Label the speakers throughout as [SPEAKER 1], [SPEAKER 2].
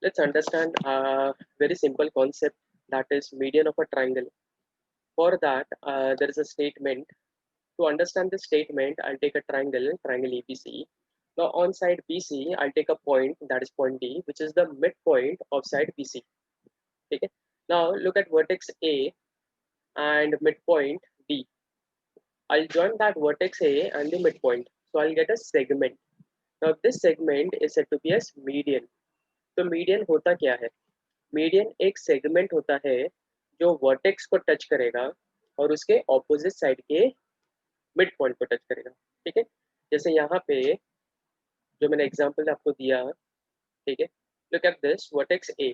[SPEAKER 1] Let's understand a very simple concept, that is median of a triangle. For that, there is a statement. To understand this statement, I'll take a triangle ABC. Now on side BC, I'll take a point, that is point D, which is the midpoint of side BC. Okay. Now look at vertex A and midpoint D. I'll join that vertex A and the midpoint. So I'll get a segment. Now this segment is said to be as median. तो median होता क्या है? Median एक segment होता है जो vertex को touch करेगा और उसके ऑपोजिट साइड के मिड पॉइंट को टच करेगा। ठीक है, जैसे यहाँ पे जो मैंने एग्जांपल आपको दिया, ठीक है, look at this vertex A,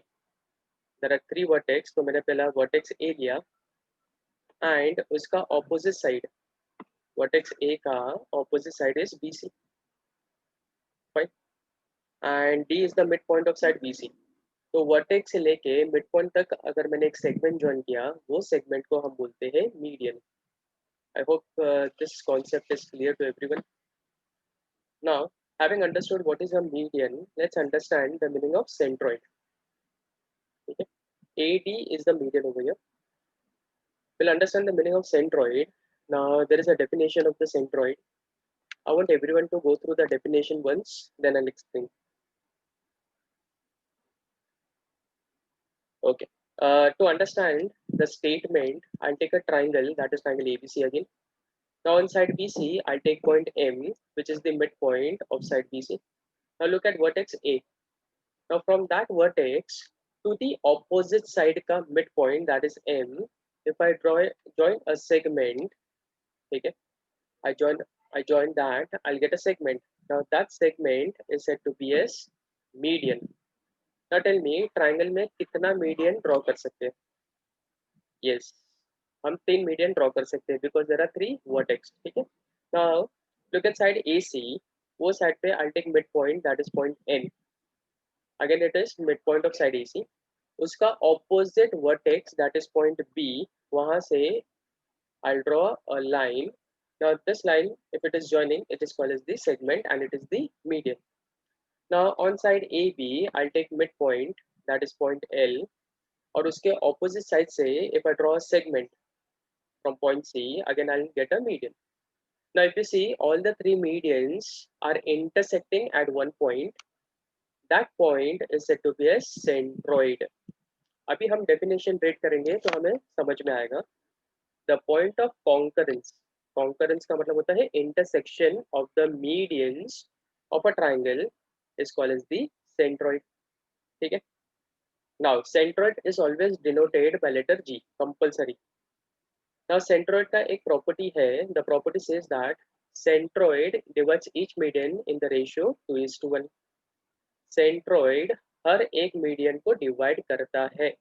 [SPEAKER 1] there are 3 vertex, तो मैंने पहला वर्टेक्स ए लिया एंड उसका ऑपोजिट साइड, वर्टेक्स ए का opposite side is BC, fine, and D is the mid point of side BC। तो वर्टेक्स से लेके मिड पॉइंट तक अगर मैंने एक सेगमेंट ज्वाइन किया, वो सेगमेंट को हम बोलते हैं median. I hope this concept is clear to everyone. Now, having understood what is a median, let's understand the meaning of centroid. Okay. AD is the median over here. We'll understand the meaning of centroid. Now, there is a definition of the centroid. I want everyone to go through the definition once, then I'll explain. Okay. To understand the statement, I'll take a triangle, that is triangle ABC again. Now on side BC, I'll take point M, which is the midpoint of side BC. Now look at vertex A. Now from that vertex to the opposite side ka midpoint, that is M, if I join a segment, okay, I join that, I'll get a segment. Now that segment is said to be as median. Now tell me, triangle में कितना median draw कर सकते हैं? Yes, हम 3 median draw कर सकते हैं because there are 3 vertex. ठीक है? Now look at side AC. वो side पे I'll take midpoint, that is point N. Again it is midpoint of side AC. उसका opposite vertex, that is point B. वहाँ से I'll draw a line. Now this line, if it is joining, it is called as the segment and it is the median. Now on side AB, I'll take midpoint, that is point L. और उसके opposite side से if I draw a segment from point C, again I'll get a median. Now if you see, all the 3 medians are intersecting at one point. That point is said to be a centroid. अभी हम definition read करेंगे तो हमें समझ में आएगा. The point of concurrence. Concurrence का मतलब होता है intersection of the medians of a triangle is called as the centroid. ठीक है? Now centroid is always denoted by letter G, compulsory. Now centroid का एक property है. The property says that centroid divides each median in the ratio 2:1. Centroid हर एक median को divide करता है.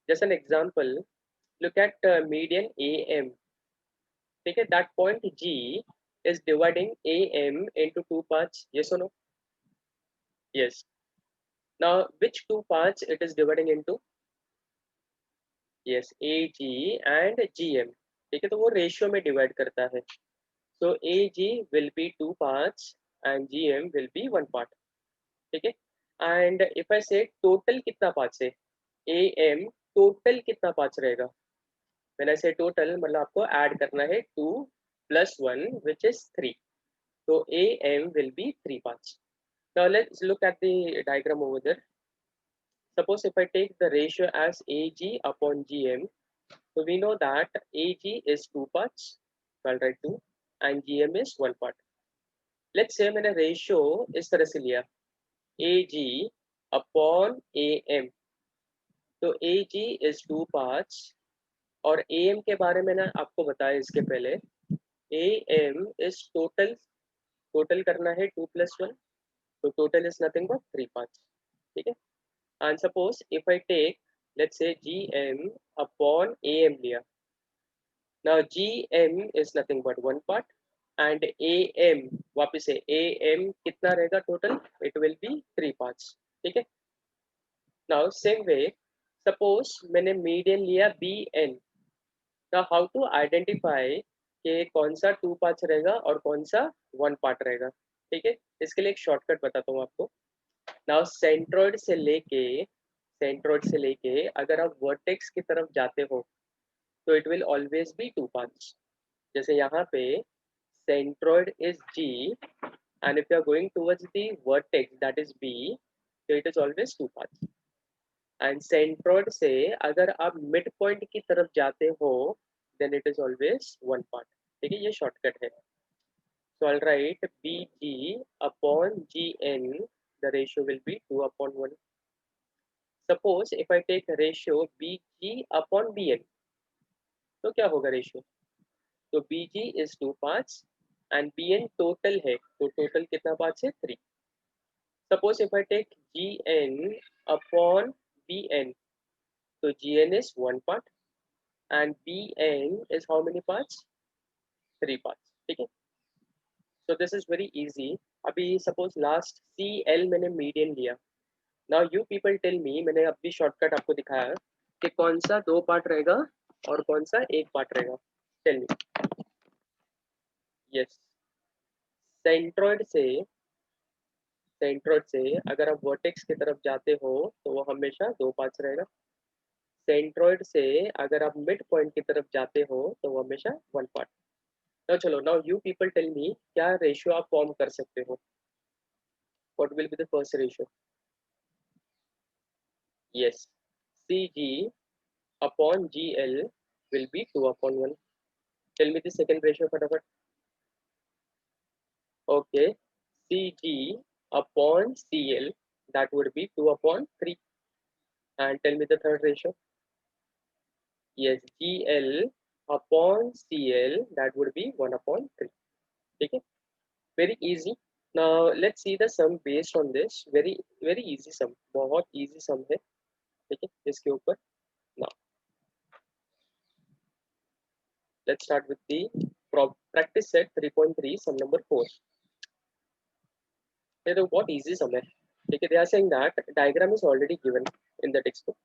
[SPEAKER 1] Just an example, look at median AM. ठीक है, that point G is dividing AM into 2 parts. Yes or no? Yes. Now which 2 parts it is dividing into? Yes, AG and GM. ठीक है, तो वो ratio में divide करता है. So AG will be 2 parts and GM will be 1 part. ठीक है, and if I say total कितना parts है, AM total कितना parts रहेगा? When I say total, मतलब आपको add करना है 2 plus 1, which is 3. So AM will be 3 parts. Now let's look at the diagram over there. Suppose if I take the ratio as AG upon GM, so we know that AG is 2 parts, so I'll write 2, and GM is 1 part. Let's say मैंने ratio इस तरह से लिया, AG upon AM, तो AG is 2 parts, और AM के बारे में ना आपको बताया इसके पहले, AM is total करना है 2 plus 1, so total is nothing but 3 parts. ठीक है, and suppose if I take, let's say GM upon AM लिया, now GM is nothing but 1 part and AM, वापस से AM कितना रहेगा total? It will be 3 parts. ठीक है, now same way, suppose मैंने median लिया BN. Now how to identify कि कौन सा 2 parts रहेगा और कौन सा 1 part रहेगा? ठीक है, इसके लिए एक शॉर्टकट बताता हूँ आपको. नाउ सेंट्रोइड से लेके अगर आप वर्टेक्स की तरफ जाते हो तो it will always be two paths. जैसे यहाँ पे centroid is G and if you are going towards the vertex that is B, so it is always two paths. And centroid से अगर आप मिड पॉइंट की तरफ जाते हो then it is always one path. ठीक है, ये शॉर्टकट है. So I'll write BG upon GN, the ratio will be 2/1. Suppose if I take ratio BG upon BN, तो क्या होगा रेशियो? तो BG is 2 parts and BN total है, तो टोटल कितना पार्ट्स है? 3. Suppose if I take Gn upon Bn, so Gn is one part and Bn is how many parts? 3 parts. ठीक है? So this is very easy. अभी suppose last CL मैंने median लिया. Now you people tell me, मैंने अभी shortcut आपको दिखाया कि कौन सा 2 पार्ट रहेगा और कौन सा 1 पार्ट रहेगा. Tell me. Yes. सेंट्रोइड से अगर आप वर्टेक्स की तरफ जाते हो तो वो हमेशा 2 पार्ट्स रहेगा. सेंट्रोइड से अगर आप मिड पॉइंट की तरफ जाते हो तो वो हमेशा 1 पार्ट. तो चलो, now you people tell me, क्या रेशियो आप फॉर्म कर सकते हो? What will be the first ratio? Yes, CG upon GL will be 2/1. Tell me the second ratio फटाफट. Okay, CG upon CL, that would be 2/3. And tell me the third ratio. Yes, GL upon CL, that would be 1/3. Okay, very easy. Now let's see the sum based on this. Very easy sum, बहुत easy sum है. ठीक है, इसके ऊपर. Now let's start with the practice set 3.3, sum number 4. ये तो बहुत easy sum है. ठीक है, they are saying that diagram is already given in the textbook.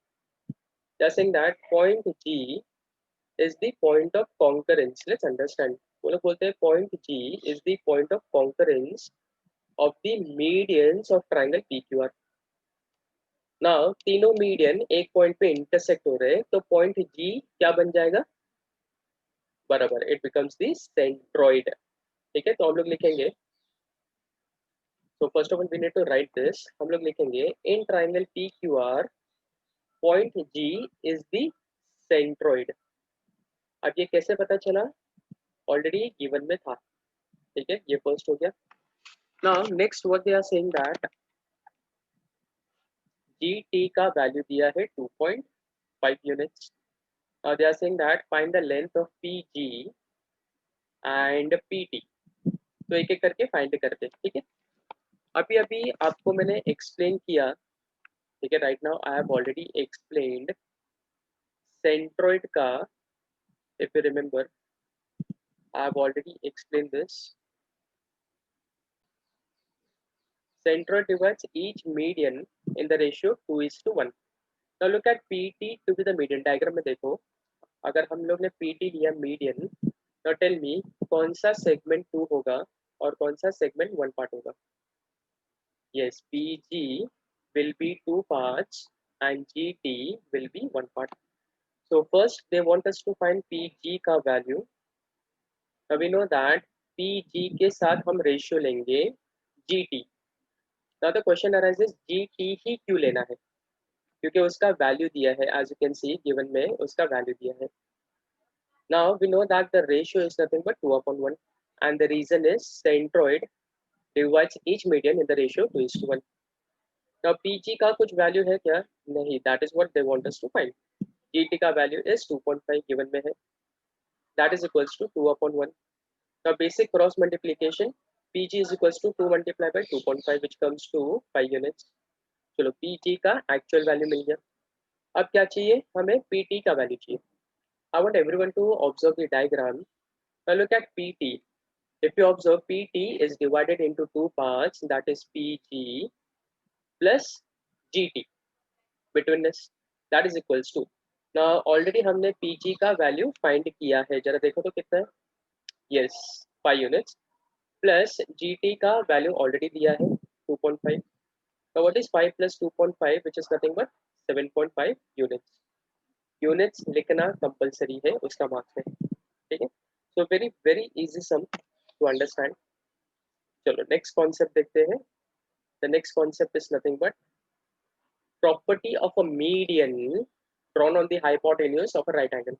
[SPEAKER 1] They are saying that point G is the point of concurrence. Let's understand. वो लोग बोलते हैं point G is the point of concurrence of the medians of triangle PQR. Now तीनों median एक point पे intersect हो रहे हैं, तो पॉइंट G क्या बन जाएगा? बराबर, इट बिकम्स द सेंट्रोइड. ठीक है, तो हम लोग लिखेंगे, तो first of all we need to write this. हम लोग लिखेंगे in triangle PQR point G is the centroid. अब ये कैसे पता चला? ऑलरेडी गिवन में था. ठीक है, ये फर्स्ट हो गया. Now next what they are saying that GT का वैल्यू दिया है 2.5 units. they are saying that find the length of PG and PT. तो एक एक करके फाइंड करते हैं. ठीक है, अभी अभी आपको मैंने एक्सप्लेन किया. ठीक है, right now I have already explained centroid का. If you remember, I have already explain this. Centroid divides each median in the ratio 2:1. Now look at PT to be the median. Diagram में देखो, अगर हम लोग ने PT लिया median, now tell me कौन सा सेगमेंट 2 होगा और कौन सा सेगमेंट 1 पार्ट होगा? Yes, PG will be 2 parts and GT will be 1 part. So first they want us to find PG का value. Now we know that PG के साथ हम रेशियो लेंगे GT. Now the question arises, GT ही क्यों लेना है? क्योंकि उसका वैल्यू दिया है, as you can see given में उसका वैल्यू दिया है. Now we know that the ratio is nothing but 2/1, and the reason is centroid divides each median in the ratio 2:1. Now PG का कुछ वैल्यू है क्या? नहीं, that is what they want us to find. GT का value is 2.5 given में है, that is equals to 2/1. Now basic cross multiplication, PG is equals to 2 multiplied by 2.5 which comes to 5 units. चलो PG का actual value मिल गया. अब क्या चाहिए हमें? PT का वैल्यू चाहिए. I want everyone to observe the diagram. Now look at PT. If you observe, PT is divided into 2 parts, that is PG plus GT between this, that is equals to. Now already हमने PG का value find किया है, जरा देखो तो कितना है. Yes, 5 units plus GT का वैल्यू ऑलरेडी दिया है 2.5. Now what is 5 plus 2.5, which is nothing but 7.5 units. Units लिखना compulsory है उसका marks है, ठीक है. So very easy sum to understand. चलो next concept देखते हैं. The next concept is nothing but property of a median drawn on the hypotenuse of a right angle.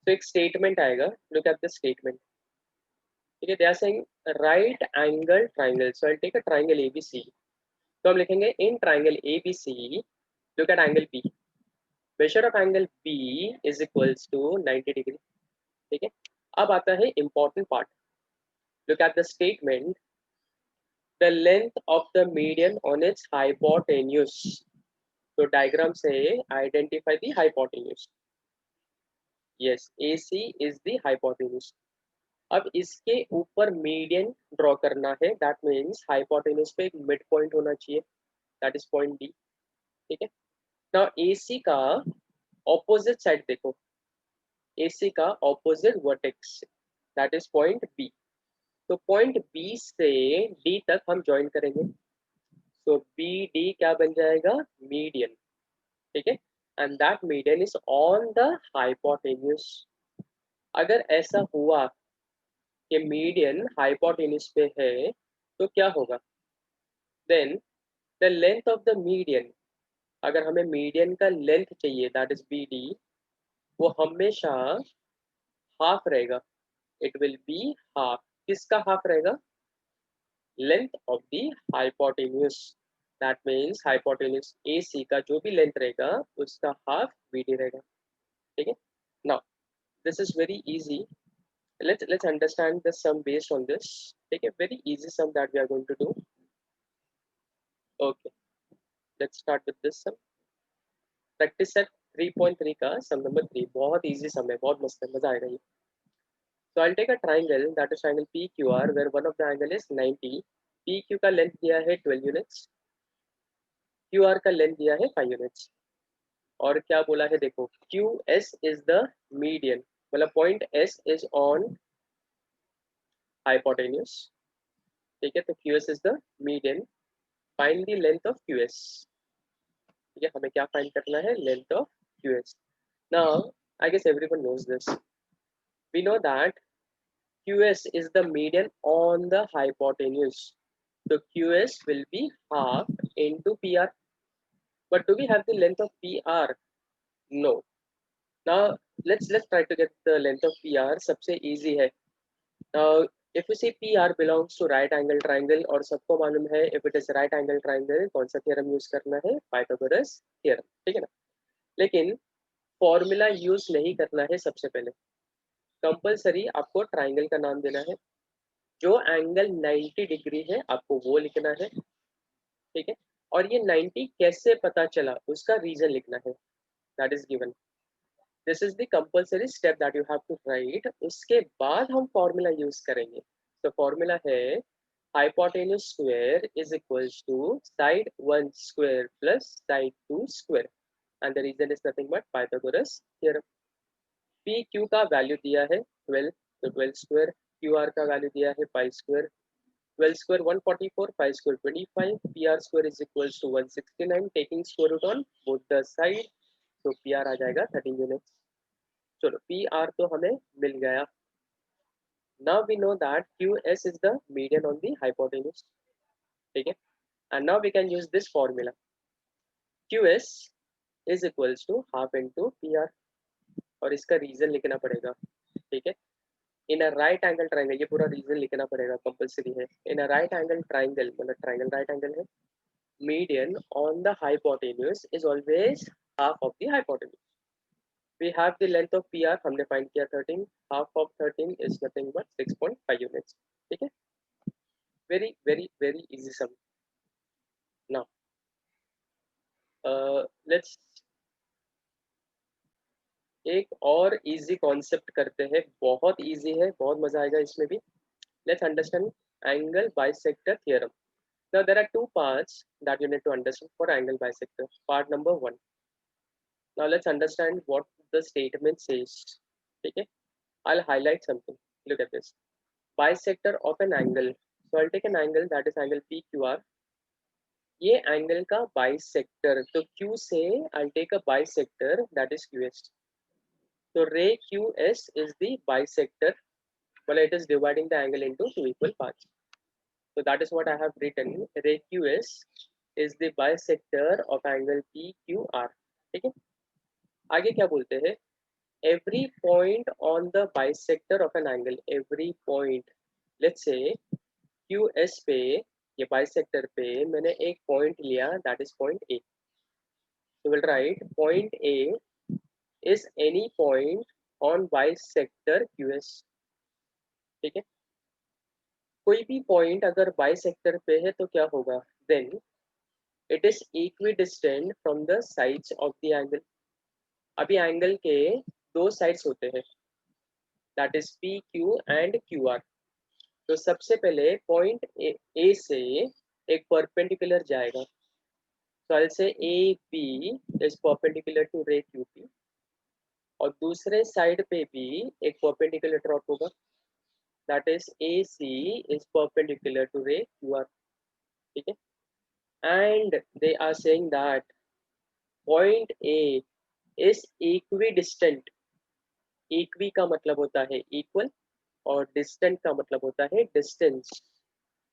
[SPEAKER 1] So एक statement आएगा. Look at the statement. ठीक है. They are saying right angle triangle. So I'll take a triangle ABC. तो हम लिखेंगे in triangle ABC. Look at angle B. Measure of angle B is equals to 90 degree. ठीक है. अब आता है important part. Look at the statement. The length of the median on its hypotenuse. तो diagram से identify the hypotenuse. Yes, AC is the hypotenuse. अब इसके ऊपर मीडियन ड्रॉ करना है. दैट मीन्स हाइपोटेन्यूज पे एक मिड पॉइंट होना चाहिए. That is point D. ठीक है. नाउ AC का ऑपोजिट साइड देखो. AC का opposite vertex that is point B. तो पॉइंट बी से डी तक हम ज्वाइन करेंगे. तो बी डी क्या बन जाएगा? मीडियन. ठीक है. And that median is on the hypotenuse. अगर ऐसा हुआ कि मीडियन हाइपोटेन्यूज पे है तो क्या होगा? Then the length of the median, अगर हमें मीडियन का लेंथ चाहिए दैट इज बी डी, वो हमेशा हाफ रहेगा. It will be half. किसका हाफ रहेगा? Length of the hypotenuse. That means hypotenuse AC का जो भी लेंथ रहेगा उसका हाफ BD रहेगा. ठीक है. Now this is very easy. Let's understand the sum based on this. Take a very easy sum that we are going to do. Okay, let's start with this sum. Practice set 3.3 का sum number 3. बहुत easy sum है, बहुत मस्त है, मजा आएगा ये. So I'll take a triangle that is triangle PQR where one of the angle is 90. PQ का length दिया है 12 units. QR का length दिया है 5 units. और क्या बोला है देखो, QS is the median. मतलब point S is on hypotenuse. ठीक है. तो QS is the median. Find the length of QS. ठीक है. हमें क्या फाइंड करना है? Length of QS. Now I guess everyone knows this. We know that QS is the median on the hypotenuse. So QS will be half into PR. But do we have the length of PR? No. Now let's try to get the length of PR. सबसे easy है. Now if you see PR belongs to right angle triangle और सबको मालूम है if it is right angle triangle कौन सा theorem use करना है? Pythagoras theorem. ठीक है ना. लेकिन फॉर्मूला यूज नहीं करना है. सबसे पहले कंपलसरी आपको ट्राइंगल का नाम देना है. जो एंगल 90 डिग्री है आपको वो लिखना है. ठीक है. और ये 90 कैसे पता चला उसका रीजन लिखना है. That is given. This is the compulsory step that you have to write. उसके बाद हम फॉर्मूला यूज करेंगे. तो फॉर्मूला है hypotenuse square is equals to side 1 square plus side 2 square. And the reason is nothing but Pythagoras theorem. P Q का value दिया है 12. तो 12 स्क्वायर. क्यू आर का वैल्यू दिया है 5 square. 12 square 144, 5 square 25, PR square is equals to 169. Taking square root on both the side, तो PR आ जाएगा 13 units. चलो PR तो हमें मिल गया. Now we know that QS is the median on the hypotenuse. ठीक है. And now we can use this formula. QS is equals to half into PR. और इसका रीजन लिखना पड़ेगा. ठीक है. In a right angle triangle, ये पूरा रीजन लिखना पड़ेगा, कंपलसरी है. In a right angle triangle, मतलब ट्राइंगल राइट एंगल है. Median on the hypotenuse is always half of the hypotenuse. We have the length of PR हमने find किया 13. Half of 13 is nothing but 6.5 units. ठीक है. Very very very easy sum. Now let's एक और easy concept करते हैं. बहुत easy है, बहुत मजा आएगा इसमें भी. Let's understand angle bisector theorem. Now there are two parts that you need to understand for angle bisector. Part number 1. Now let's understand what the statement says. Okay, I'll highlight something. Look at this. Bisector of an angle. So I'll take an angle that is angle PQR. ये angle का bisector, तो Q से I'll take a bisector that is QS. So ray QS is the bisector, well it is dividing the angle into two equal parts. So that is what I have written. Ray QS is the bisector of angle PQR. ठीक है, आगे क्या बोलते हैं? Every point on the bisector of an angle, every point, let's say QS पे, ये bisector पे मैंने एक point लिया, that is point A. So we'll write point A is any point on bisector QS. ठीक है, कोई भी पॉइंट अगर बाइसेक्टर पे है तो क्या होगा? Then it is equidistant from the sides of the angle. अभी एंगल के दो साइड्स होते हैं, that is P Q and Q R. तो सबसे पहले पॉइंट ए से एक परपेंडिकुलर जाएगा, तो आई से A B is perpendicular to ray Q P, और दूसरे साइड पे भी एक परपेंडिकुलर ड्रॉप होगा, that is A C is perpendicular to ray Q R. ठीक है, and they are saying that point A is equidistant. Equi का मतलब होता है इक्वल, और डिस्टेंट का मतलब होता है distance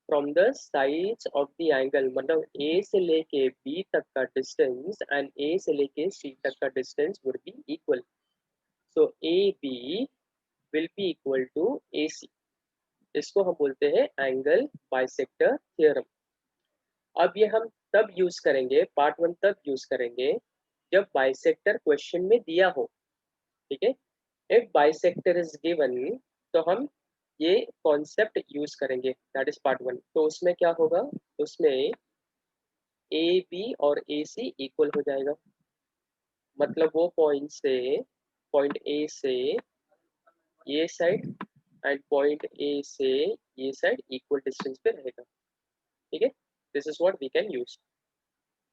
[SPEAKER 1] from the sides of the angle. मतलब ए से लेके बी तक का डिस्टेंस एंड ए से लेके सी तक का distance would be equal. So A B will be equal to A C. इसको हम बोलते हैं एंगल बाइसेक्टर थ्योरम. अब ये हम तब यूज करेंगे, पार्ट वन तब यूज करेंगे जब बाइसेक्टर क्वेश्चन में दिया हो. ठीक है, इफ बाइसेक्टर इज गिवन तो हम ये कॉन्सेप्ट यूज करेंगे, दैट इज पार्ट वन. तो उसमें क्या होगा? उसमें ए बी और ए सी इक्वल हो जाएगा, मतलब वो पॉइंट ए से ये साइड एंड पॉइंट ए से ये साइड इक्वल डिस्टेंस पे रहेगा. ठीक है, this is what we can use.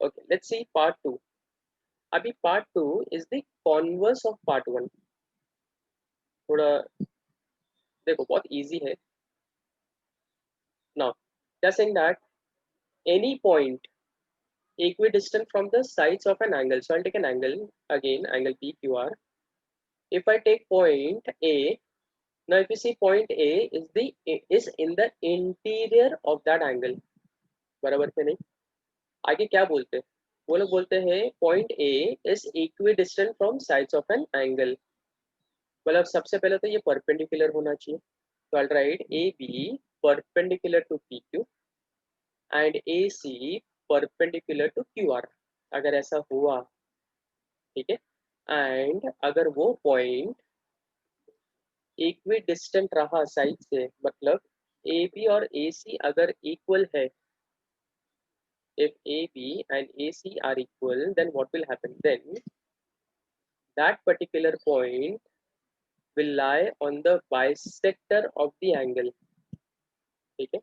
[SPEAKER 1] Okay, let's see part two. अभी part two is the converse of part one. थोड़ा देखो, बहुत इजी है. Now they are saying that any point equidistant from the sides of an angle. So I'll take an angle, again angle PQR. If I take point A, now if you see point A is in the interior of that angle. बराबर पे नहीं? आगे क्या बोलते हैं? वो लोग बोलते हैं point A is equidistant from sides of an angle. मतलब सबसे पहले तो ये परपेंडिकुलर होना चाहिए. तो I'll write AB perpendicular to PQ and AC perpendicular to QR. अगर ऐसा हुआ, ठीक है, एंड अगर वो पॉइंट इक्वी डिस्टेंट रहा साइड से, मतलब ए बी और ए सी अगर इक्वल है, if AB and AC are equal, then what will happen? Then that particular point will lie on the bisector of the angle. ठीक है,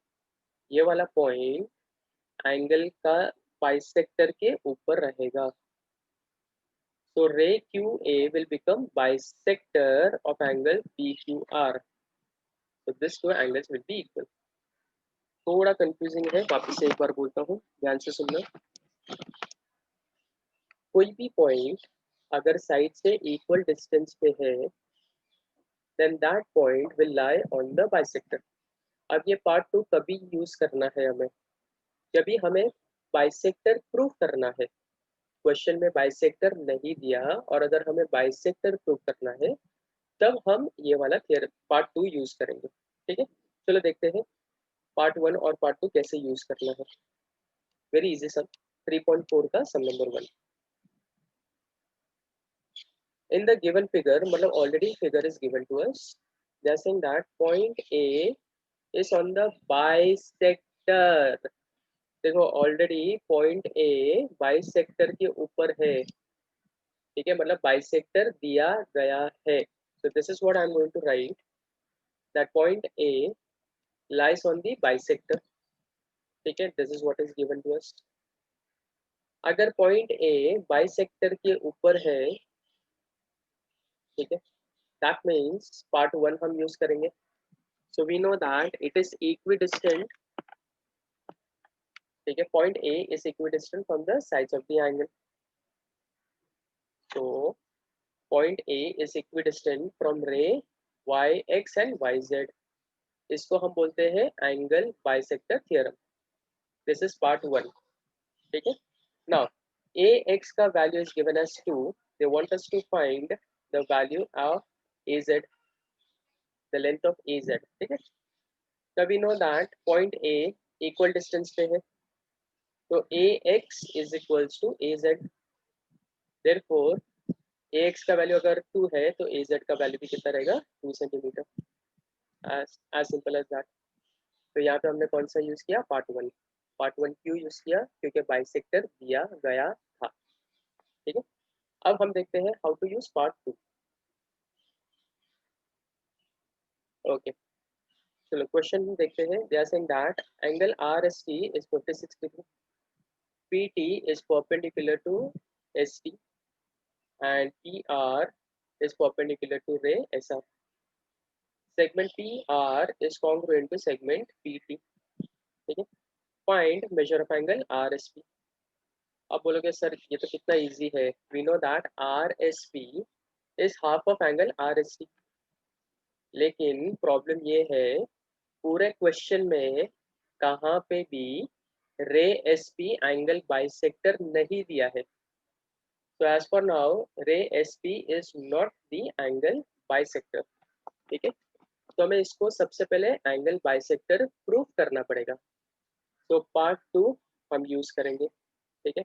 [SPEAKER 1] ये वाला पॉइंट एंगल का बाइसेक्टर के ऊपर रहेगा. So ray QA will become bisector of angle PQR. So these two angles will be equal. थोड़ा confusing है, वापस से एक बार बोलता हूँ, ध्यान से सुनना. कोई भी पॉइंट अगर साइड से इक्वल डिस्टेंस पे है, then that point will lie on the bisector. अब ये पार्ट टू कभी यूज करना है हमें? जब भी हमें बाइसेक्टर प्रूव करना है. क्वेश्चन में बाइसेक्टर नहीं दिया और अगर हमें बाइसेक्टर प्रूव करना है, तब हम ये वाला पार्ट टू यूज करेंगे. ठीक है, चलो देखते हैं पार्ट वन और पार्ट टू कैसे यूज करना है. Very easy sum. 3.4 का sum number one. In the given figure, मतलब already figure is given to us. They are saying that point A is on the bisector. देखो already point A bisector के ऊपर है. ठीक है, मतलब बाइसेक्टर दिया गया है. So this is what I am going to write, that point A lies on the bisector. ठीक है, this is what is given to us. अगर पॉइंट ए बाइसेक्टर के ऊपर है, ठीक है, that means part वन हम यूज करेंगे. So we know that it is equidistant ठीक है, point A is equidistant from the sides of the angle. So point A is equidistant from ray yx and yz. इसको हम बोलते हैं angle bisector theorem. This is part 1. ठीक है. Now ax का value is given as 2. They want us to find the value of az, the length of az. ठीक है. now we know that point A equal distance पे है, तो ax is equals to az. therefore ax का value अगर 2 है तो az का वैल्यू भी कितना रहेगा, 2 centimetre. as simple as that. तो यहाँ पे हमने कौन सा यूज किया, पार्ट 1. पार्ट 1 क्यों यूज किया, क्योंकि बाइसेक्टर दिया गया था. ठीक है. अब हम देखते हैं how to use part 2. Okay, चलो क्वेश्चन देखते हैं. They are saying that angle RST is 46 degree, PT is perpendicular to ST and PR is perpendicular to ray SR. Segment PR is congruent to segment PT. ठीक है. Find measure of angle RSP. अब बोलोगे sir ये तो कितना easy है. We know that RSP is half of angle RST. लेकिन problem ये है, पूरे क्वेश्चन में कहाँ पे भी रे एसपी एंगल बाइसेक्टर नहीं दिया है. So as for now, ray SP is not the angle bisector. ठीक है. तो हमें इसको सबसे पहले एंगल बाइसेक्टर प्रूव करना पड़ेगा. तो पार्ट 2 हम यूज करेंगे. ठीक है.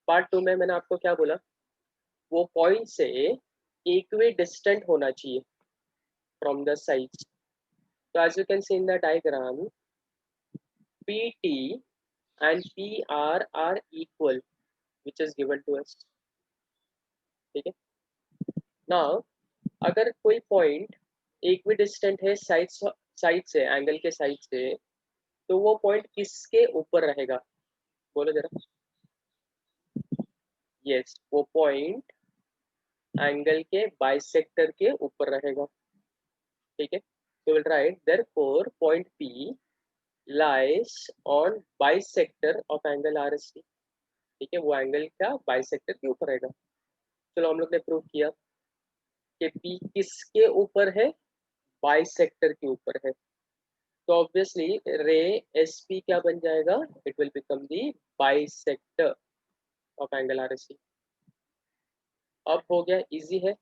[SPEAKER 1] पार्ट 2 में मैंने आपको क्या बोला, वो पॉइंट से इक्वी डिस्टेंट होना चाहिए फ्रॉम द साइड्स. तो as you can see in the diagram, PT and PR are equal, which is given to us. ठीक है. नाउ अगर कोई पॉइंट इक्वी डिस्टेंट है साइड से, एंगल के साइड से, तो वो पॉइंट किसके ऊपर रहेगा, बोलो जरा. यस, वो पॉइंट एंगल के बाइसेक्टर के ऊपर रहेगा. ठीक है. so we'll write therefore point P lies on bisector of angle RST. ठीक है, वो एंगल का बाइसेक्टर के ऊपर रहेगा. चलो हम लोग ने प्रूव किया कि P किसके ऊपर है, बाइसेक्टर के ऊपर है. तो ऑब्वियसली रे SP क्या बन जाएगा, it will become the bisector of angle RST. अब हो गया, इजी है.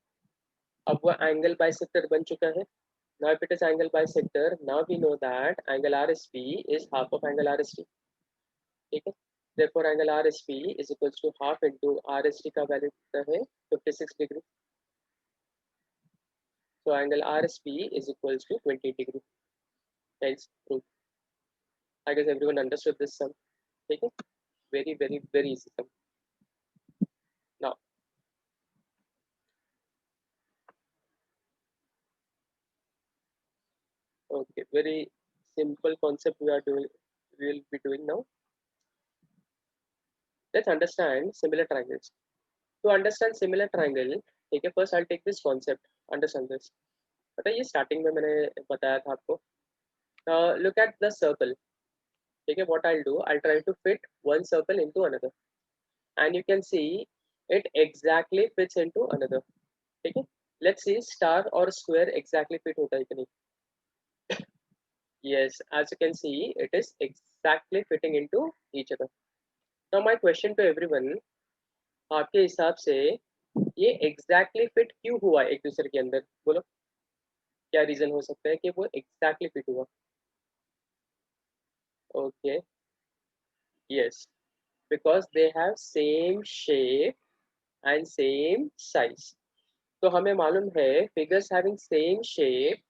[SPEAKER 1] अब वो एंगल बाइसेक्टर बन चुका है. Now if it is angle bisector, now we know that angle RSP is half of angle RST. ठीक है. Therefore angle RSP is equals to half into RST का वैल्यू कितना है, 56 degree. So angle RSP is equals to 20 degree. Hence proof. I guess everyone understood this sum. ठीक है. Very very very easy sum. Now okay, very simple concept we will be doing now. Let's understand similar triangles. To understand similar triangle, ठीक है, first I'll take this concept. Understand this. पता है ये starting में मैंने बताया था आपको. Look at the circle. ठीक है. What I'll do, I'll try to fit one circle into another, and you can see it exactly fits into another. ठीक है. Let's see star or square exactly fit होता है कि नहीं. Yes, as you can see, it is exactly fitting into each other. Now my question to everyone, आपके हिसाब से ये exactly fit क्यों हुआ एक दूसरे के अंदर, बोलो. क्या रीजन हो सकता है कि वो exactly fit हुआ. Okay, yes, because they have same shape and same size. तो हमें मालूम है figures having same shape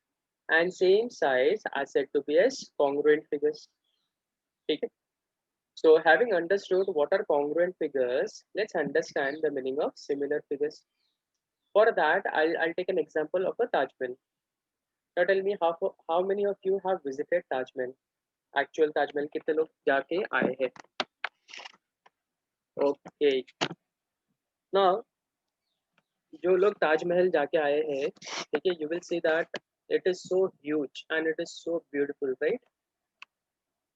[SPEAKER 1] and same size are said to be as congruent figures. ठीक है. So having understood what are congruent figures, let's understand the meaning of similar figures. For that, I'll take an example of a Taj Mahal. Now tell me how many of you have visited Taj Mahal? Actual Taj Mahal कितने लोग जाके आए हैं? Okay. Now जो लोग ताजमहल जाके आए हैं, ठीक है, you will see that it is so huge and it is so beautiful, right?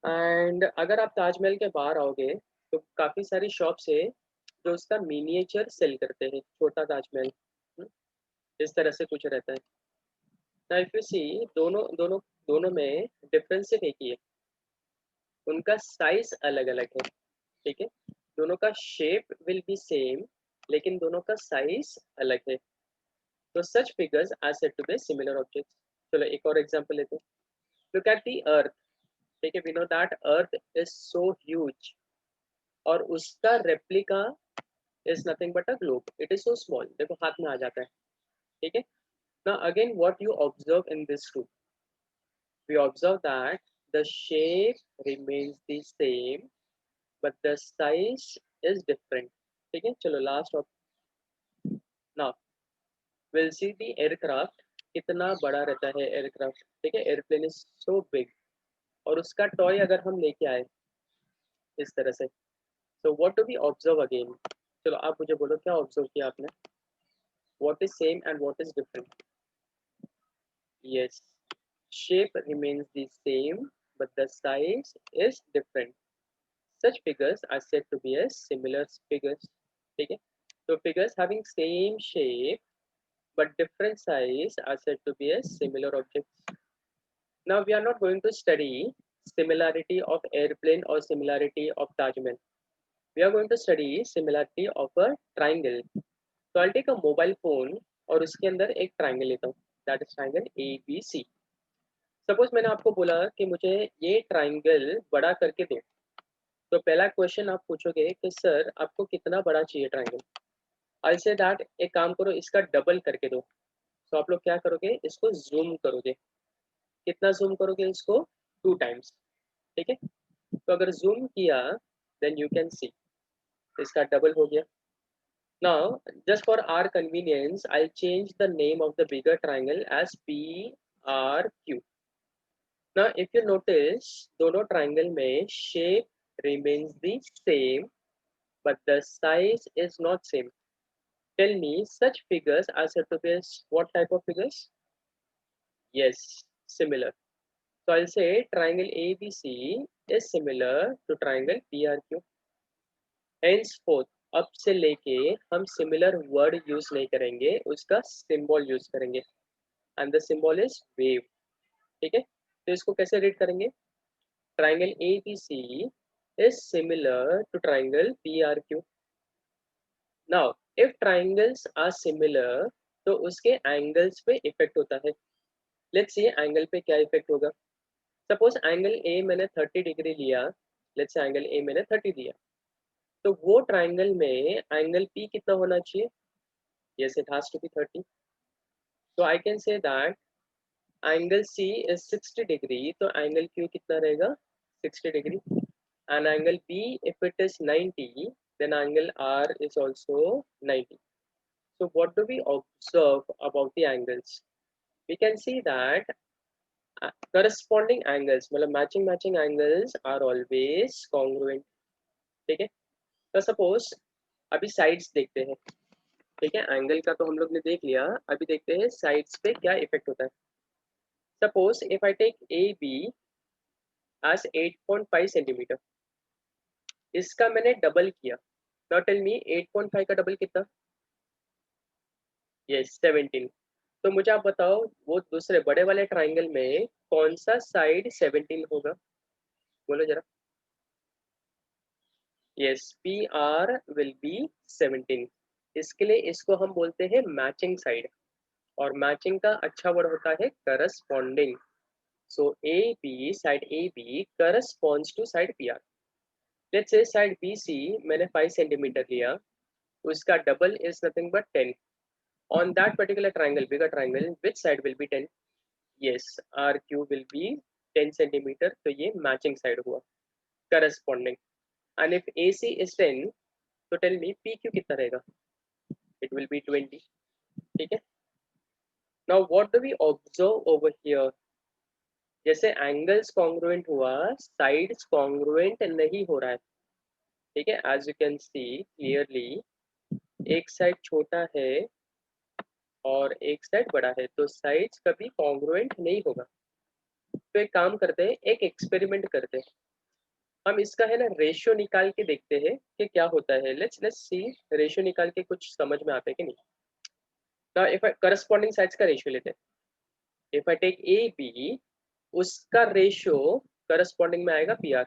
[SPEAKER 1] And अगर आप ताजमहल के बाहर आओगे तो काफ़ी सारी शॉप्स है जो उसका मिनिएचर सेल करते हैं, छोटा ताजमहल। हम्म, इस तरह से कुछ रहता है। ना इफ यू सी, दोनों दोनों दोनों में डिफरेंस सिर्फ एक ही है, उनका साइज अलग अलग है। ठीक है, दोनों का शेप विल बी सेम, लेकिन दोनों का साइज अलग है। तो such figures are said to be similar objects. चलो एक और एग्जांपल लेते हैं। Look at the earth. ठीक है, we know that earth is so huge, और उसका replica is nothing but a globe, it is so small, देखो हाथ में आ जाता है। ठीक है, now again what you observe in this room, we observe that the shape remains the same but the size is different. ठीक है, चलो last of. now we'll see the aircraft, कितना बड़ा रहता है एयरक्राफ्ट। ठीक है, एयरप्लेन इज सो बिग, और उसका टॉय अगर हम लेके आए इस तरह से, so what do we observe again? चलो आप मुझे बोलो क्या ऑब्जर्व किया आपने, what is same and what is different? Yes, shape remains the same but the size is different. Such figures are said to be as similar figures. ठीक है, so figures having same shape but different size are said to be as similar objects. Now we are not going to study similarity of airplane or similarity of Taj Mahal. We are going to study similarity of a triangle. So I'll take a mobile phone और उसके अंदर एक triangle लेता हूँ, that is triangle ABC। Suppose मैंने आपको बोला कि मुझे ये ट्राइंगल बड़ा करके दो, तो पहला क्वेश्चन आप पूछोगे कि सर आपको कितना बड़ा चाहिए ट्राइंगल। आई से दैट एक काम करो, इसका डबल करके दो। तो आप लोग क्या करोगे, इसको जूम करोगे। कितना जूम करोगे इसको, 2 टाइम्स। ठीक है, तो अगर जूम किया देन यू कैन सी इसका डबल हो गया। Now just for our convenience I change the name of the bigger triangle as PRQ। Now, if you notice, दोनों triangle में shape remains the same, but the size is not same. Tell me, such figures are said to be as what type of figures? Yes, similar. So I'll say triangle ABC is similar to triangle PRQ. Henceforth, अब से लेके हम similar word use नहीं करेंगे, उसका symbol use करेंगे, and the symbol is wave. ठीक है, तो इसको कैसे read करेंगे? Triangle ABC is similar to triangle PRQ. Now, if triangles are similar, तो उसके angles पे effect होता है। Let's see angle पे क्या effect होगा। Suppose angle A मैंने 30 डिग्री लिया, let's say angle A मैंने 30 दिया, तो वो triangle में angle P कितना होना चाहिए? Yes, it has to be 30. So I can say that angle C is 60 degree, तो angle Q कितना रहेगा? 60 degree. And angle B, if it is 90, then angle R is also 90. So what do we observe about the angles? We can see that corresponding angles, मतलब matching angles are always congruent. ठीक है, तो suppose अभी sides देखते हैं। ठीक है, angle का तो हम लोग ने देख लिया, अभी देखते हैं साइड्स पे क्या इफेक्ट होता है। Suppose if I take AB as 8.5 centimetre, इसका मैंने डबल किया। नाउ टेल मी 8.5 का डबल कितना? यस 17। तो मुझे आप बताओ वो दूसरे बड़े वाले ट्राइंगल में कौन सा साइड 17 होगा, बोलो जरा। Yes, PR will be 17। इसके लिए इसको हम बोलते हैं मैचिंग साइड, और मैचिंग का अच्छा वर्ड होता है corresponding. So AB, side AB corresponds to side PR। Let's say side BC मैंने 5 सेंटीमीटर लिया, उसका double is nothing but 10। On that particular triangle, bigger triangle, which side will be 10? Yes, RQ will be 10 centimeter, तो ये matching side हुआ, corresponding. And if AC is 10, तो tell me PQ कितना रहेगा? It will be 20. ठीक है? Now what do we observe over here? जैसे angles congruent हुआ, sides congruent नहीं हो रहा है। ठीक है? As you can see clearly, एक side छोटा है और एक साइड बड़ा है, तो साइड्स कभी कॉन्ग्रुएंट नहीं होगा। तो एक काम करते हैं, एक एक्सपेरिमेंट करते हैं। हम इसका है ना रेशियो निकाल के देखते हैं कि क्या होता है। लेट्स सी, रेशियो निकाल के कुछ समझ में आता है कि नहीं। तो इफ करस्पॉन्डिंग साइड्स का रेशियो लेते हैं। If I take A B, उसका रेशियो करस्पॉन्डिंग में आएगा P R.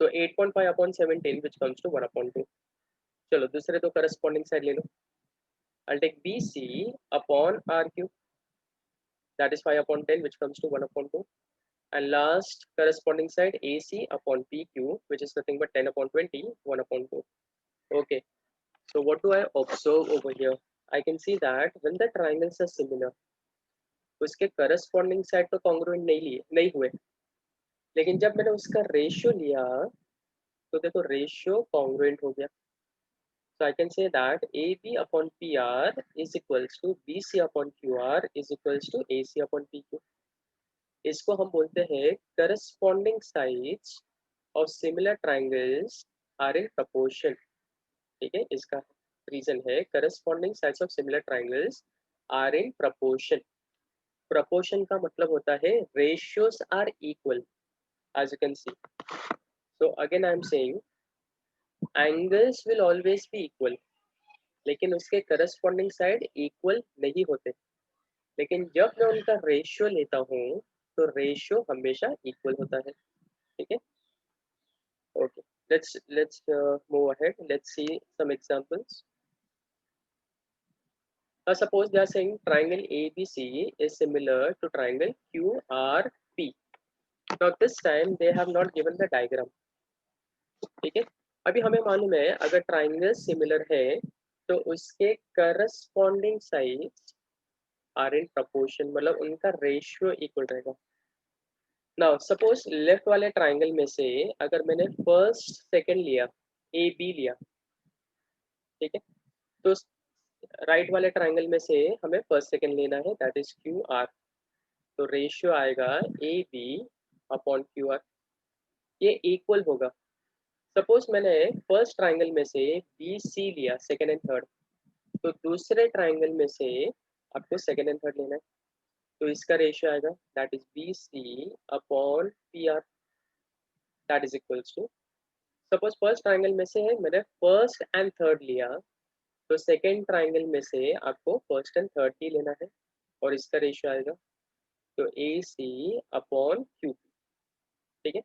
[SPEAKER 1] So 8.5 upon 17 which comes to 1/2। चलो दूसरे तो करस्पॉन्डिंग साइड ले लो। I take B C upon are Q, that is 5/10 which comes to 1/2. And last corresponding side AC upon PQ, which is nothing but 10/20, 1/2. Okay, so what do I observe over here? I can see that when the triangles are similar, उसके corresponding side तो congruent नहीं हुए, लेकिन जब मैंने उसका ratio लिया तो देखो रेशियो congruent हो गया। So I can say that AB upon PR is equals to BC upon QR is equals to AC upon PQ. इसको हम बोलते हैं corresponding sides of similar triangles are in proportion. ठीक है, इसका रीजन है corresponding sides of similar triangles are in proportion. Proportion का मतलब होता है ratios are equal, as you can see. So again I am saying angles will always be equal, लेकिन उसके करस्पॉन्डिंग साइड इक्वल नहीं होते। लेकिन जब मैं उनका रेशियो लेता हूँ तो रेशियो हमेशा इक्वल होता है। ठीक है, okay, let's move ahead. Let's see some examples. Suppose they are saying triangle ABC is similar to triangle QRP. Now this time they have not given the diagram. ठीक है, अभी हमें मालूम है अगर ट्राइंगल सिमिलर है तो उसके corresponding sides are in proportion, मतलब उनका रेशियो इक्वल रहेगा। नाउ सपोज लेफ्ट वाले ट्राइंगल में से अगर मैंने फर्स्ट सेकंड लिया, ए बी लिया, ठीक है, तो राइट वाले ट्राइंगल में से हमें फर्स्ट सेकंड लेना है, दैट इज क्यू आर। तो रेशियो आएगा A B upon Q R, ये इक्वल होगा। सपोज मैंने फर्स्ट ट्राइंगल में से बी सी लिया, सेकंड एंड थर्ड, तो दूसरे ट्राइंगल में से आपको सेकंड एंड थर्ड लेना है, तो इसका रेशियो आएगा that is B C upon P R, that is equals to, suppose first triangle में से है मैंने फर्स्ट एंड थर्ड लिया, तो सेकेंड ट्राइंगल में से आपको फर्स्ट एंड थर्ड ही लेना है और इसका रेशियो आएगा तो ए सी अपॉन क्यू। ठीक है,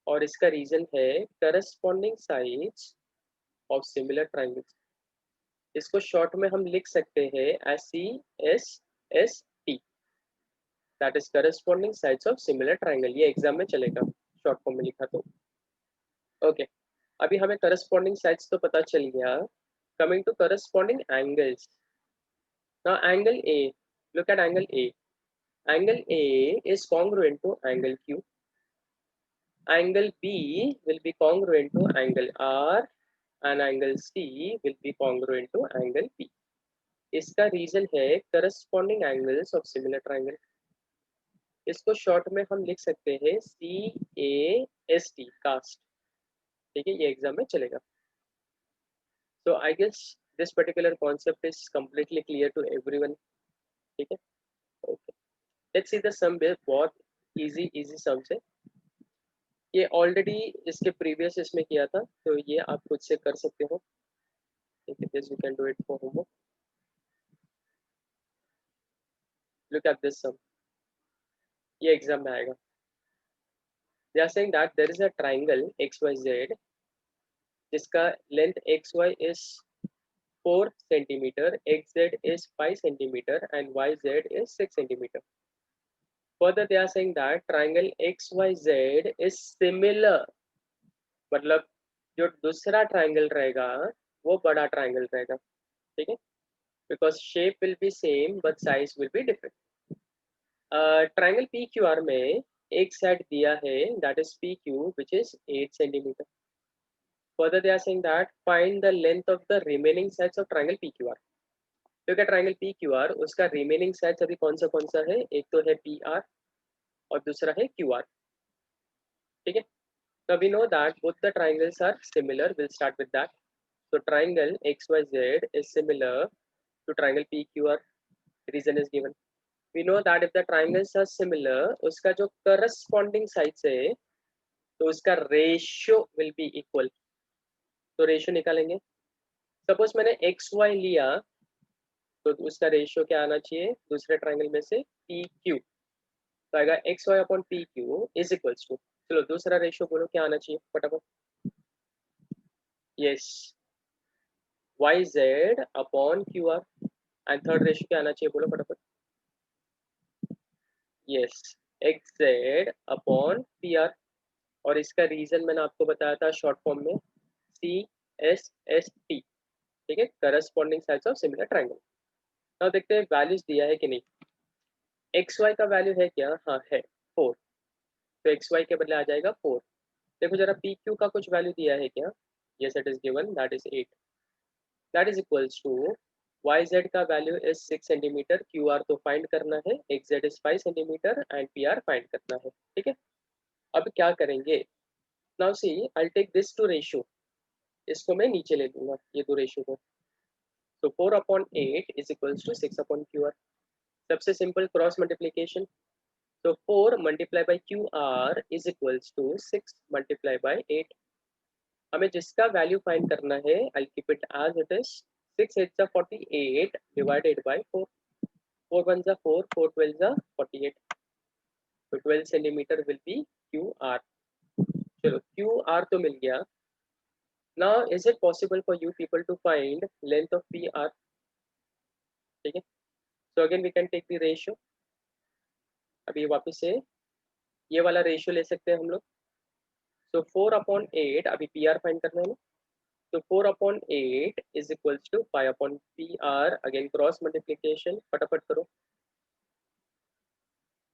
[SPEAKER 1] और इसका रीजन है corresponding sides of similar triangles. इसको शॉर्ट में हम लिख सकते हैं as C S S T, that is corresponding sides of similar triangle. ये एग्जाम में चलेगा शॉर्ट फॉर्म में लिखा तो। ओके, अभी हमें करस्पॉन्डिंग साइड्स तो पता चल गया। Coming to corresponding angles. Now angle A, look at angle A. Angle A is congruent to angle Q. Angle B will be congruent to angle R and angle C will be congruent to angle P. इसका reason है corresponding angles of similar triangle. इसको short में हम लिख सकते हैं CAST, cast. ठीक है, ये एग्जाम में चलेगा। So I guess this particular concept is completely clear to everyone. ठीक है, okay. Let's see the sum में बहुत easy sums है। ये ऑलरेडी इसके प्रीवियस इसमें किया था, तो ये आप खुद से कर सकते हो। This you can do it for homework. Look at this sum, ये एग्जाम में आएगा। They are saying that there is a triangle XYZ जिसका length XY is 4 centimetre, XZ is 5 centimetre and YZ is 6 centimetre. Further they are saying that triangle XYZ is similar, मतलब जो दूसरा triangle रहेगा वो बड़ा triangle रहेगा। ठीक है, because shape will be same but size will be different. Triangle PQR में एक साइड दिया है that is PQ which is 8 centimeter. Further they are saying that find the length of the remaining sides of triangle PQR. क्योंकि triangle PQR उसका remaining sides अभी कौन सा है, एक तो है PR और दूसरा है QR. ठीक है, so we know that both the triangles are similar. We'll start with that. So triangle XYZ is similar to triangle PQR. Reason is given. We know that if the triangles are similar, उसका जो corresponding sides है तो उसका ratio will be equal. तो ratio निकालेंगे। Suppose मैंने x Y लिया तो उसका रेशियो क्या आना चाहिए दूसरे ट्राइंगल में से पी क्यू। तो आएगा X Y upon P Q is equals to, चलो दूसरा रेशियो बोलो क्या आना चाहिए फटाफट। Yes, Y Z upon Q R. And third ratio क्या आना चाहिए बोलो फटाफट। Yes, X Z upon P R. और इसका रीजन मैंने आपको बताया था शॉर्ट फॉर्म में सी एस एस टी। ठीक है, corresponding sides of similar triangle. अब देखते हैं वैल्यूज दिया है कि नहीं। एक्स वाई का वैल्यू है क्या, हाँ है 4, तो एक्स वाई के बदले आ जाएगा 4। देखो जरा पी क्यू का कुछ वैल्यू दिया है क्या, yes it is given that is 8। That is equals to Y Z का value is 6 centimetre, Q R तो फाइंड करना है, X Z is 5 centimetre and P R find करना है। ठीक है, अब क्या करेंगे, now see I take this two ratio, इसको मैं नीचे ले लूंगा ये दो रेशियो को। तो 4 upon 8 is equals to 6 upon Q R. सबसे सिंपल क्रॉस मल्टीप्लीकेशन, तो 4 multiply by Q R is equals to 6 multiply by 8। हमें जिसका वैल्यू फाइंड करना है I keep it as it is, 6 8 जा 48 डिवाइडेड बाई 4, 4 1 जा 4, 4 12 जा 48, तो 12 centimetre will be Q R. चलो क्यू आर तो मिल गया। Now is it possible for you people to find length of P R. ठीक है, so again we can take the ratio. अभी वापस से ये वाला रेशियो ले सकते हैं हम लोग। तो 4 अपॉन 8, अभी पी आर फाइंड करना है ना, तो 4 upon 8 is equals to 5 upon P R, again cross multiplication फटाफट करो।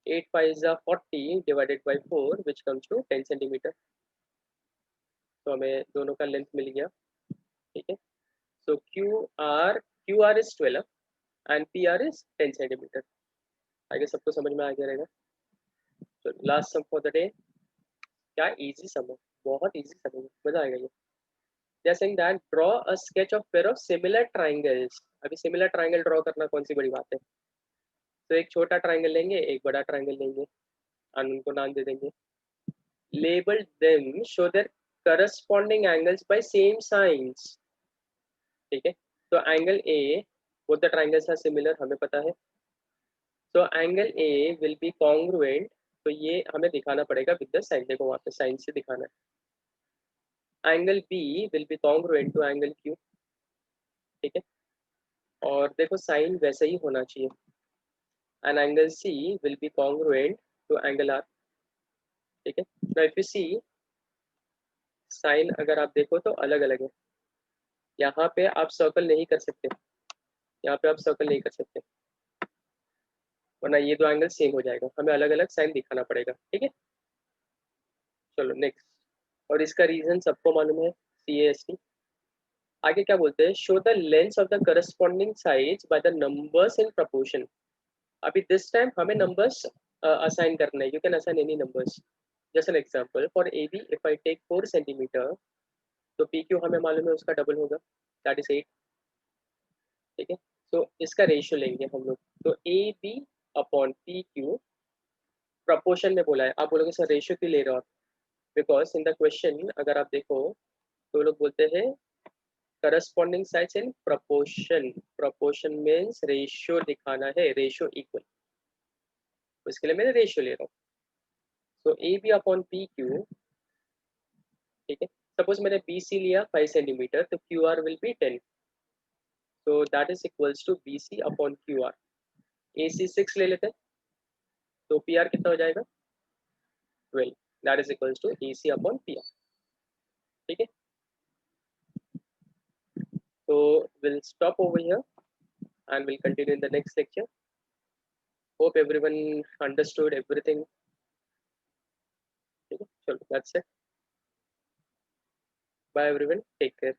[SPEAKER 1] 8 5 is 40 divided by 4 which comes to 10 centimetre. तो हमें दोनों का लेंथ मिल गया। ठीक है, so Q R is 12 and P R is 10 centimetre. आगे सबको समझ में आ गया रहेगा। तो last sum for the day, क्या इजी सम है, बहुत इजी सम है, मजा आएगा ये। they are saying that draw a sketch of pair of similar triangles। अभी सिमिलर ट्राइंगल ड्रॉ करना कौन सी बड़ी बात है। तो एक छोटा ट्राइंगल लेंगे, एक बड़ा ट्राइंगल लेंगे, और उनको नाम दे देंगे। label them, show their corresponding angles by same signs। ठीक है, तो angle A, both the triangles are similar हमें पता है, तो angle A will be congruent, तो ये हमें दिखाना पड़ेगा विद द साइन। देखो वहाँ पे साइन से दिखाना है। Angle B will be congruent to angle Q. ठीक है, और देखो साइन वैसे ही होना चाहिए। And angle C will be congruent to angle R. ठीक है, तो इफ यू सी साइन अगर आप देखो तो अलग अलग है। यहाँ पे आप सर्कल नहीं कर सकते, यहाँ पे आप सर्कल नहीं कर सकते, वरना ये दो एंगल सेम हो जाएगा, हमें अलग अलग साइन दिखाना पड़ेगा। ठीक है, चलो नेक्स्ट। और इसका रीजन सबको मालूम है, सी ए एस टी। आगे क्या बोलते हैं, show the length of the corresponding sides by the numbers in proportion. अभी दिस टाइम हमें नंबर्स असाइन करना है, you can assign any numbers. Just an example for A B, if I take 4 centimetre, तो P Q हमें मालूम है उसका double होगा, दैट इज 8। ठीक है, तो इसका रेशियो लेंगे हम लोग, तो A B upon P Q proportion में बोला है। आप बोलोगे सर रेशियो क्यों ले रहे हो आप, बिकॉज इन द क्वेश्चन अगर आप देखो तो लोग बोलते हैं corresponding sides in proportion. Proportion means ratio दिखाना है, रेशियो इक्वल, तो इसके लिए मैं रेशियो ले रहा हूँ। तो A B upon P Q. ठीक है, सपोज मैंने बी सी लिया 5 सेंटीमीटर, तो क्यू आर विल बी 10, तो that is equals to B C upon Q R. A C 6 ले लेते हैं, तो पी आर कितना हो जाएगा 12, that is equals to A C upon P R. ठीक है, तो will stop over here and we'll continue in the next lecture. Hope everyone understood everything. Okay, so that's it. Bye everyone. Take care.